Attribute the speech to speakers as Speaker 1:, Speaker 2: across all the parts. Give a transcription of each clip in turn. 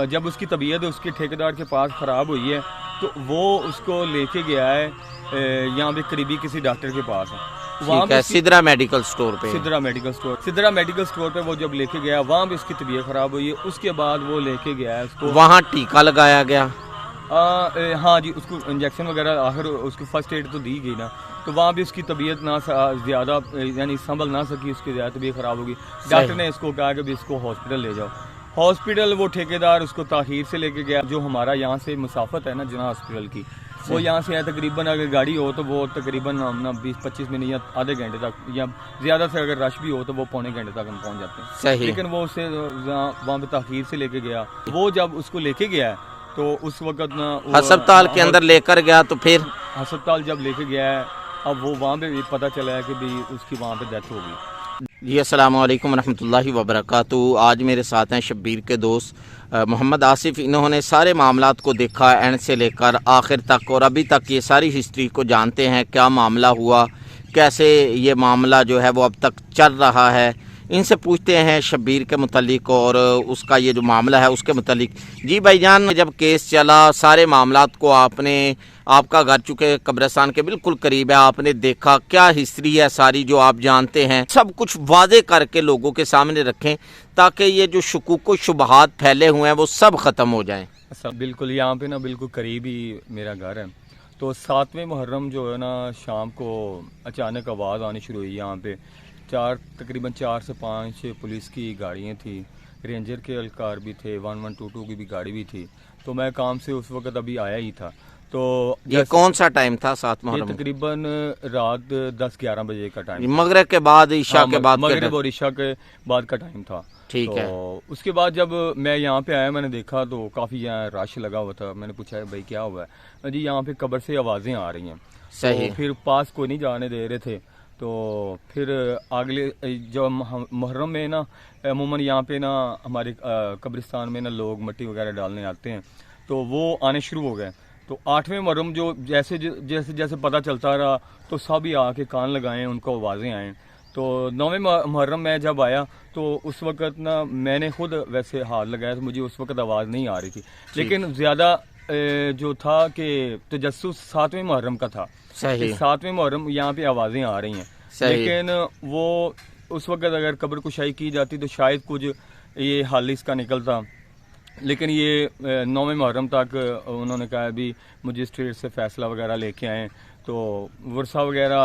Speaker 1: جب اس کی طبیعت اس کے ٹھیکیدار کے پاس خراب ہوئی ہے تو وہ اس کو لے کے گیا ہے یہاں پہ قریبی کسی ڈاکٹر کے پاس وہاں پہ
Speaker 2: سدرا میڈیکل سٹور پہ
Speaker 1: سدرا میڈیکل سٹور پہ وہ جب لے کے گیا وہاں پہ اس کی طبیعت خراب ہوئی ہے. اس کے بعد وہ لے کے گیا ہے اس کو
Speaker 2: وہاں ٹیکا لگایا گیا.
Speaker 1: ہاں جی اس کو انجیکشن وغیرہ آخر اس کو فرسٹ ایڈ تو دی گئی نا, تو وہاں بھی اس کی طبیعت نہ زیادہ یعنی سنبھل نہ سکی, اس کی زیادہ طبیعت خراب ہوگی. ڈاکٹر نے اس کو کہا کہ اس کو ہاسپٹل لے جاؤ. ہاسپٹل وہ ٹھیکیدار اس کو تاخیر سے لے کے گیا. جو ہمارا یہاں سے مسافت ہے نا جناح ہاسپٹل کی, وہ یہاں سے ہے تقریباً اگر گاڑی ہو تو وہ تقریباً 20-25 منٹ یا آدھے گھنٹے تک, یا زیادہ سے اگر رش بھی ہو تو وہ پونے گھنٹے تک ہم پہنچ جاتے ہیں.
Speaker 2: صحیح.
Speaker 1: لیکن وہ اسے وہاں پہ تاخیر سے لے کے گیا. وہ جب اس کو لے کے گیا ہے تو اس وقت
Speaker 2: ہسپتال کے اندر لے کر گیا, تو پھر
Speaker 1: ہسپتال جب لے کے گیا ہے اب وہ وہاں پہ پتہ چلا ہے کہ بھی اس کی وہاں پہ ڈیتھ ہو گئی.
Speaker 2: جی السلام علیکم ورحمۃ اللہ وبرکاتہ. آج میرے ساتھ ہیں شبیر کے دوست محمد آصف. انہوں نے سارے معاملات کو دیکھا اینڈ سے لے کر آخر تک, اور ابھی تک یہ ساری ہسٹری کو جانتے ہیں, کیا معاملہ ہوا, کیسے یہ معاملہ جو ہے وہ اب تک چل رہا ہے. ان سے پوچھتے ہیں شبیر کے متعلق اور اس کا یہ جو معاملہ ہے اس کے متعلق. جی بھائی جان, جب کیس چلا سارے معاملات کو آپ کا گھر چونکہ قبرستان کے بالکل قریب ہے, آپ نے دیکھا, کیا ہسٹری ہے ساری جو آپ جانتے ہیں, سب کچھ واضح کر کے لوگوں کے سامنے رکھیں تاکہ یہ جو شکوک و شبہات پھیلے ہوئے ہیں وہ سب ختم ہو جائیں.
Speaker 1: بالکل یہاں پہ نا بالکل قریب ہی میرا گھر ہے. تو 7ویں محرم جو ہے نا شام کو اچانک آواز آنی شروع ہوئی. یہاں پہ تقریباً 4 سے 5 پولیس کی گاڑیاں تھیں, رینجر کے اہلکار بھی تھے, 1122 کی بھی گاڑی بھی تھی. تو میں کام سے اس وقت ابھی آیا ہی تھا. تو
Speaker 2: یہ کون سا ٹائم تھا 7 محرم؟
Speaker 1: یہ تقریباً رات 10-11 بجے کا ٹائم,
Speaker 2: مغرب کے بعد عشاء کے بعد,
Speaker 1: مغرب اور عشاء کے بعد کا ٹائم تھا.
Speaker 2: ٹھیک ہے.
Speaker 1: اس کے بعد جب میں یہاں پہ آیا میں نے دیکھا تو کافی یہاں رش لگا ہوا تھا. میں نے پوچھا بھائی کیا ہوا ہے؟ جی یہاں پہ قبر سے آوازیں آ رہی ہیں.
Speaker 2: صحیح.
Speaker 1: پھر پاس کوئی نہیں جانے دے رہے تھے. تو پھر اگلے جو محرم میں نا عموماً یہاں پہ نا ہمارے قبرستان میں نا لوگ مٹی وغیرہ ڈالنے آتے ہیں, تو وہ آنے شروع ہو گئے. تو 8ویں محرم جو جیسے پتہ چلتا رہا تو سب ہی آ کے کان لگائیں, ان کو آوازیں آئیں. تو 9ویں محرم میں جب آیا تو اس وقت نا میں نے خود ویسے ہاتھ لگایا تو مجھے اس وقت آواز نہیں آ رہی تھی, لیکن زیادہ جو تھا کہ تجسس 7ویں محرم کا تھا.
Speaker 2: صحیح.
Speaker 1: 7ویں محرم یہاں پہ آوازیں آ رہی ہیں. لیکن وہ اس وقت اگر قبر کشائی کی جاتی تو شاید کچھ یہ حل اس کا نکلتا. لیکن یہ 9ویں محرم تک انہوں نے کہا ابھی مجسٹریٹ سے فیصلہ وغیرہ لے کے آئیں. تو ورثہ وغیرہ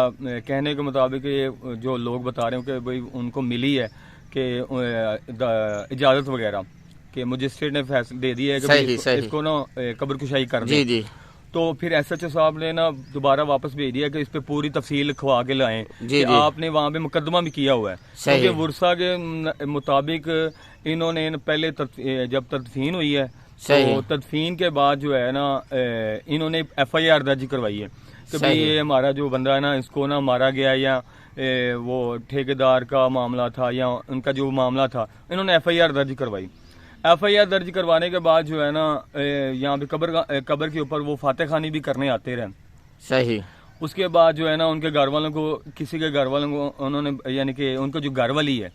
Speaker 1: کہنے کے مطابق یہ جو لوگ بتا رہے ہیں کہ بھائی ان کو ملی ہے کہ اجازت وغیرہ کہ مجسٹریٹ نے فیصلہ دے دیا ہے کہ اس کو نا قبر کشائی کر دیں.
Speaker 2: جی.
Speaker 1: تو پھر ایس ایچ او صاحب نے نا دوبارہ واپس بھیج دیا کہ اس پہ پوری تفصیل لکھوا کے لائیں. کہ آپ نے وہاں پہ مقدمہ بھی کیا ہوا ہے. کیونکہ ورثہ کے مطابق انہوں نے پہلے جب تدفین ہوئی ہے تو تدفین کے بعد جو ہے نا انہوں نے FIR درج کروائی ہے کہ بھائی یہ ہمارا جو بندہ ہے نا اس کو نا مارا گیا, یا وہ ٹھیکیدار کا معاملہ تھا یا ان کا جو معاملہ تھا, انہوں نے FIR درج کروائی. FIR درج کروانے کے بعد جو ہے نا یہاں پہ قبر کے اوپر وہ فاتح خوانی بھی کرنے آتے رہے.
Speaker 2: صحیح.
Speaker 1: اس کے بعد جو ہے نا ان کے گھر والوں کو, کسی کے گھر والوں کو انہوں نے, یعنی کہ ان کو جو گھر والی ہے,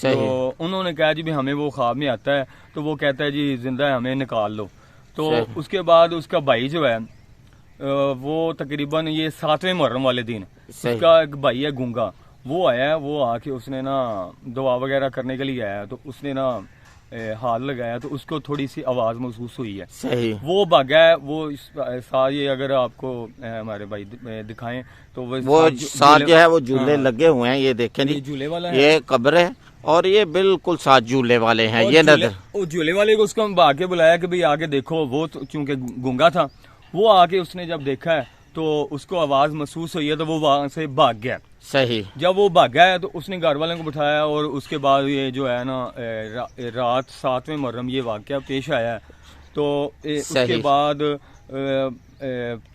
Speaker 1: تو انہوں نے کہا جی بھی ہمیں وہ خواب میں آتا ہے, تو وہ کہتا ہے جی زندہ ہے ہمیں نکال لو. تو اس کے بعد اس کا بھائی جو ہے وہ تقریباً یہ 7ویں محرم والے دن اس کا ایک بھائی ہے گونگا, وہ آیا ہے. وہ آ کے اس نے نا دعا وغیرہ کرنے کے لیے آیا, تو اس نے نا ہاتھ لگایا تو اس کو تھوڑی سی آواز محسوس ہوئی ہے.
Speaker 2: صحیح.
Speaker 1: وہ بھاگا ہے. وہ سارے اگر آپ کو ہمارے بھائی دکھائیں تو
Speaker 2: وہ ساتھ جو ہے وہ جھولے لگے ہوئے ہیں, یہ دیکھیں جی
Speaker 1: جھولے والا ہے,
Speaker 2: یہ قبر ہے اور یہ بالکل ساتھ جھولے والے ہیں. یہ
Speaker 1: جھولے والے کو اس کو ہم آگے بلایا کہ بھئی آگے دیکھو. وہ چونکہ گونگا تھا, وہ آگے اس نے جب دیکھا ہے تو اس کو آواز محسوس ہوئی ہے تو وہ وہاں سے بھاگ گیا.
Speaker 2: صحیح.
Speaker 1: جب وہ بھاگا ہے تو اس نے گھر والوں کو بٹھایا, اور اس کے بعد یہ جو ہے نا رات 7ویں محرم یہ واقعہ پیش آیا ہے. تو اس کے بعد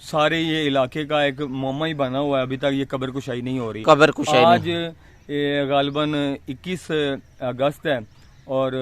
Speaker 1: سارے یہ علاقے کا ایک معمہ ہی بنا ہوا ہے, ابھی تک یہ قبر کشائی نہیں ہو رہی.
Speaker 2: قبر کشائی
Speaker 1: آج غالباً 21 اگست ہے اور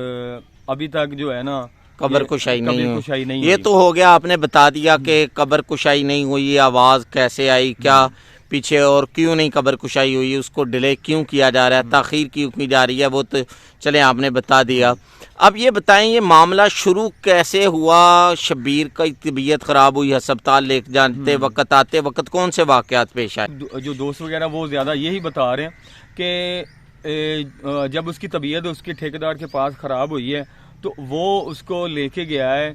Speaker 1: ابھی تک جو ہے نا
Speaker 2: قبر کشائی نہیں
Speaker 1: ہوئی.
Speaker 2: یہ تو ہو گیا, آپ نے بتا دیا کہ قبر کشائی نہیں ہوئی, آواز کیسے آئی, کیا پیچھے اور کیوں نہیں قبر کشائی ہوئی، اس کو ڈیلے کیوں کیا جا رہا ہے، تاخیر کیوں کی جا رہی ہے، وہ تو چلیں آپ نے بتا دیا۔ اب یہ بتائیں یہ معاملہ شروع کیسے ہوا؟ شبیر کی طبیعت خراب ہوئی، ہسپتال لے جاتے وقت آتے وقت کون سے واقعات پیش آئے؟
Speaker 1: جو دوست وغیرہ وہ زیادہ یہی بتا رہے ہیں کہ جب اس کی طبیعت اس کے ٹھیکیدار کے پاس خراب ہوئی ہے تو وہ اس کو لے کے گیا ہے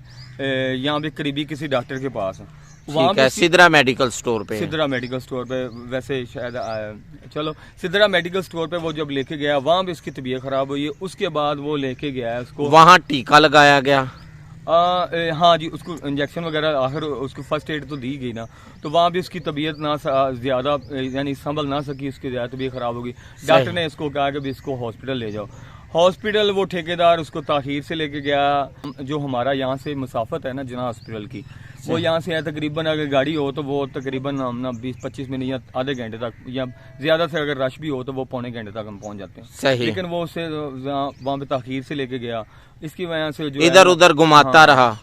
Speaker 1: یہاں پہ قریبی کسی ڈاکٹر کے پاس،
Speaker 2: ٹھیک ہے، سدرا میڈیکل سٹور پہ،
Speaker 1: سدرا میڈیکل سٹور پہ، ویسے شاید چلو سدرا میڈیکل سٹور پہ وہ جب لے کے گیا وہاں پہ اس کی طبیعت خراب ہوئی ہے، اس کے بعد وہ لے کے گیا ہے اس کو،
Speaker 2: وہاں ٹیکا لگایا گیا،
Speaker 1: ہاں جی، اس کو انجیکشن وغیرہ آخر اس کو فرسٹ ایڈ تو دی گئی نا، تو وہاں بھی اس کی طبیعت نہ زیادہ یعنی سنبھل نہ سکی، اس کی زیادہ طبیعت خراب ہوگی، ڈاکٹر نے اس کو کہا کہ اس کو ہاسپٹل لے جاؤ، ہاسپٹل وہ ٹھیکیدار اس کو تاخیر سے لے کے گیا، جو ہمارا یہاں سے مسافت ہے نا جناح ہاسپٹل کی، وہ یہاں سے ہے تقریباً اگر گاڑی ہو تو وہ تقریباً 20-25 منٹ یا آدھے گھنٹے تک، یا زیادہ سے اگر رش بھی ہو تو وہ پونے گھنٹے تک ہم پہنچ جاتے ہیں،
Speaker 2: صحیح،
Speaker 1: لیکن وہ اسے وہاں پہ تاخیر سے لے کے گیا، اس کی وجہ سے جو
Speaker 2: ادھر ادھر گھماتا رہا۔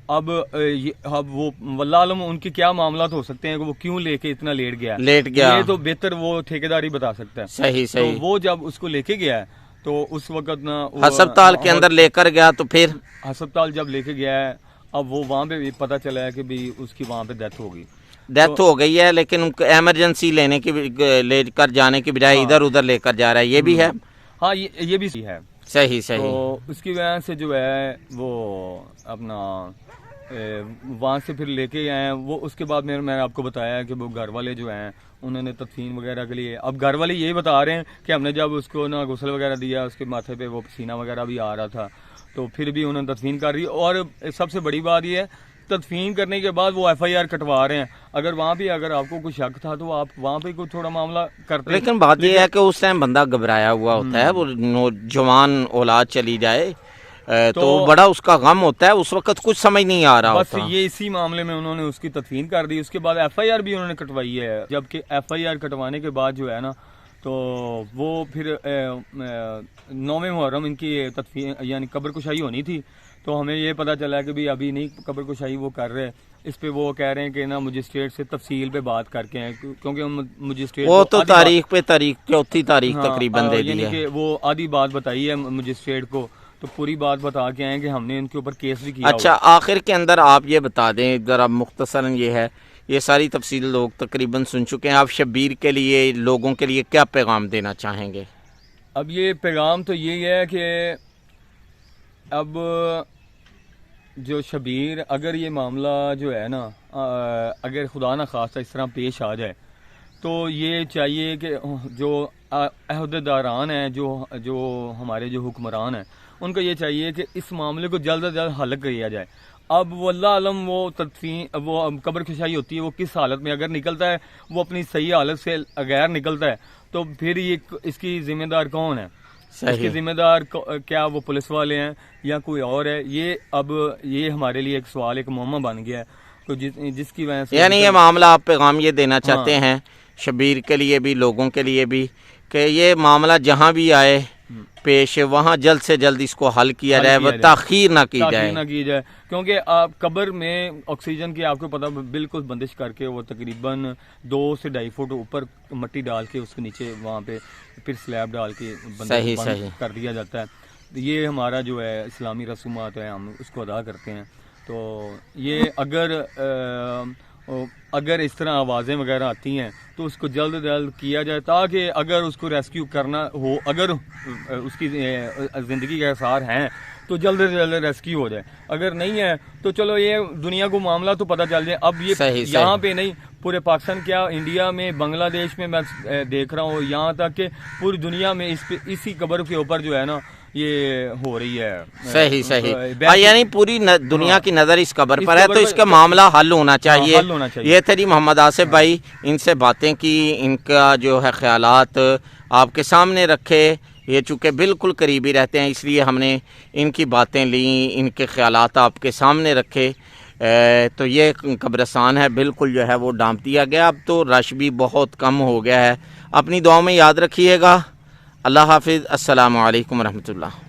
Speaker 1: اب وہ واللہ عالم ان کے کیا معاملات ہو سکتے ہیں کہ وہ کیوں لے کے اتنا لیٹ گیا، یہ تو بہتر وہ ٹھیکیدار ہی بتا سکتا ہے۔
Speaker 2: صحیح صحیح۔
Speaker 1: تو وہ جب اس کو لے کے گیا ہے تو اس وقت نا
Speaker 2: ہسپتال کے اندر لے کر گیا تو پھر
Speaker 1: ہسپتال جب لے کے گیا ہے، اب وہ وہاں پہ بھی پتہ چلا ہے کہ بھی اس کی وہاں پہ ڈیتھ ہو گئی،
Speaker 2: ڈیتھ ہو گئی ہے، لیکن ان کو ایمرجنسی لے کر جانے کی بجائے ادھر ادھر لے کر جا رہا ہے، یہ بھی ہے،
Speaker 1: ہاں یہ بھی ہے،
Speaker 2: صحیح صحیح۔
Speaker 1: تو اس کی وجہ سے جو ہے وہ اپنا وہاں سے پھر لے کے آئے ہیں وہ، اس کے بعد میں نے آپ کو بتایا کہ وہ گھر والے جو ہیں انہوں نے تدفین وغیرہ کے لیے، اب گھر والے یہی بتا رہے ہیں کہ ہم نے جب اس کو نا غسل وغیرہ دیا، اس کے ماتھے پہ وہ پسینہ وغیرہ بھی آ رہا تھا، تو پھر بھی انہوں نے تدفین کر دی، اور سب سے بڑی بات یہ ہے تدفین کرنے کے بعد وہ FIR کٹوا رہے ہیں، اگر وہاں بھی اگر آپ کو کوئی شک تھا تو آپ وہاں پہ کوئی تھوڑا معاملہ کرتے،
Speaker 2: لیکن بات یہ ہے کہ اس ٹائم بندہ گھبرایا ہوا ہوتا ہے، وہ نوجوان اولاد چلی جائے تو بڑا اس کا غم ہوتا ہے، اس وقت کچھ سمجھ نہیں آ رہا
Speaker 1: بس یہ اسی معاملے میں انہوں نے اس کی تدفین کر دی، اس کے بعد FIR بھی انہوں نے کٹوائی ہے، جبکہ FIR کٹوانے کے بعد جو ہے نا تو وہ پھر 9 محرم ان کی تدفین یعنی قبر کشائی ہونی تھی، تو ہمیں یہ پتہ چلا کہ بھی ابھی نہیں قبر کشائی وہ کر رہے، اس پہ وہ کہہ رہے ہیں کہ نا مجسٹریٹ سے تفصیل پہ بات کر کے ہیں، کیونکہ مجسٹریٹ
Speaker 2: وہ تو تاریخ پہ تاریخ چوتھی تاریخ تقریباً دے دی ہے،
Speaker 1: یعنی کہ وہ آدھی بات بتائی ہے مجسٹریٹ کو، تو پوری بات بتا کے آئے کہ ہم نے ان کے اوپر کیس بھی کیا۔
Speaker 2: اچھا آخر کے اندر آپ یہ بتا دیں ذرا مختصراً، یہ ہے یہ ساری تفصیل لوگ تقریباً سن چکے ہیں، آپ شبیر کے لیے لوگوں کے لیے کیا پیغام دینا چاہیں گے؟
Speaker 1: اب یہ پیغام تو یہی ہے کہ اب جو شبیر اگر یہ معاملہ جو ہے نا اگر خدا نہ خواستہ اس طرح پیش آ جائے تو یہ چاہیے کہ جو عہدیداران ہیں، جو ہمارے جو حکمران ہیں، ان کو یہ چاہیے کہ اس معاملے کو جلد از جلد حل کیا جائے۔ اب واللہ علم وہ تدفین وہ قبر کشائی ہوتی ہے وہ کس حالت میں اگر نکلتا ہے، وہ اپنی صحیح حالت سے غیر نکلتا ہے تو پھر یہ اس کی ذمہ دار کون ہے؟ اس کے ذمہ دار کیا وہ پولیس والے ہیں یا کوئی اور ہے؟ یہ ہمارے لیے ایک سوال، ایک معمہ بن گیا ہے، تو جس کی وجہ سے
Speaker 2: یعنی یہ معاملہ آپ پیغام یہ دینا چاہتے ہیں شبیر کے لیے بھی لوگوں کے لیے بھی کہ یہ معاملہ جہاں بھی آئے پیش وہاں جلد سے جلد اس کو حل کیا جائے، وہ تاخیر نہ کی جائے،
Speaker 1: کیونکہ آپ قبر میں آکسیجن کی آپ کو پتا بالکل بندش کر کے وہ تقریباً 2 سے 2.5 فٹ اوپر مٹی ڈال کے اس کے نیچے وہاں پہ پھر سلیب ڈال کے بند کر دیا جاتا ہے۔ یہ ہمارا جو ہے اسلامی رسومات ہے، ہم اس کو ادا کرتے ہیں۔ تو یہ اگر اس طرح آوازیں وغیرہ آتی ہیں تو اس کو جلد از جلد کیا جائے، تاکہ اگر اس کو ریسکیو کرنا ہو، اگر اس کی زندگی کے آثار ہیں تو جلد از جلد ریسکیو ہو جائے، اگر نہیں ہے تو چلو یہ دنیا کو معاملہ تو پتہ چل جائے۔ اب یہ یہاں پہ نہیں، پورے پاکستان کیا انڈیا میں بنگلہ دیش میں دیکھ رہا ہوں، یہاں تک کہ پوری دنیا میں اسی قبر کے اوپر جو ہے نا یہ ہو رہی ہے۔
Speaker 2: صحیح یعنی پوری دنیا کی نظر اس قبر پر ہے، تو اس کا معاملہ حل ہونا چاہیے۔ یہ تھے محمد آصف بھائی، ان سے باتیں کی، ان کا جو ہے خیالات آپ کے سامنے رکھے، یہ چونکہ بالکل قریبی رہتے ہیں اس لیے ہم نے ان کی باتیں لیں، ان کے خیالات آپ کے سامنے رکھے۔ تو یہ قبرستان ہے بالکل جو ہے وہ ڈانپ دیا گیا، اب تو رش بھی بہت کم ہو گیا ہے۔ اپنی دعاؤں میں یاد رکھیے گا۔ اللہ حافظ، السلام علیکم ورحمۃ اللہ۔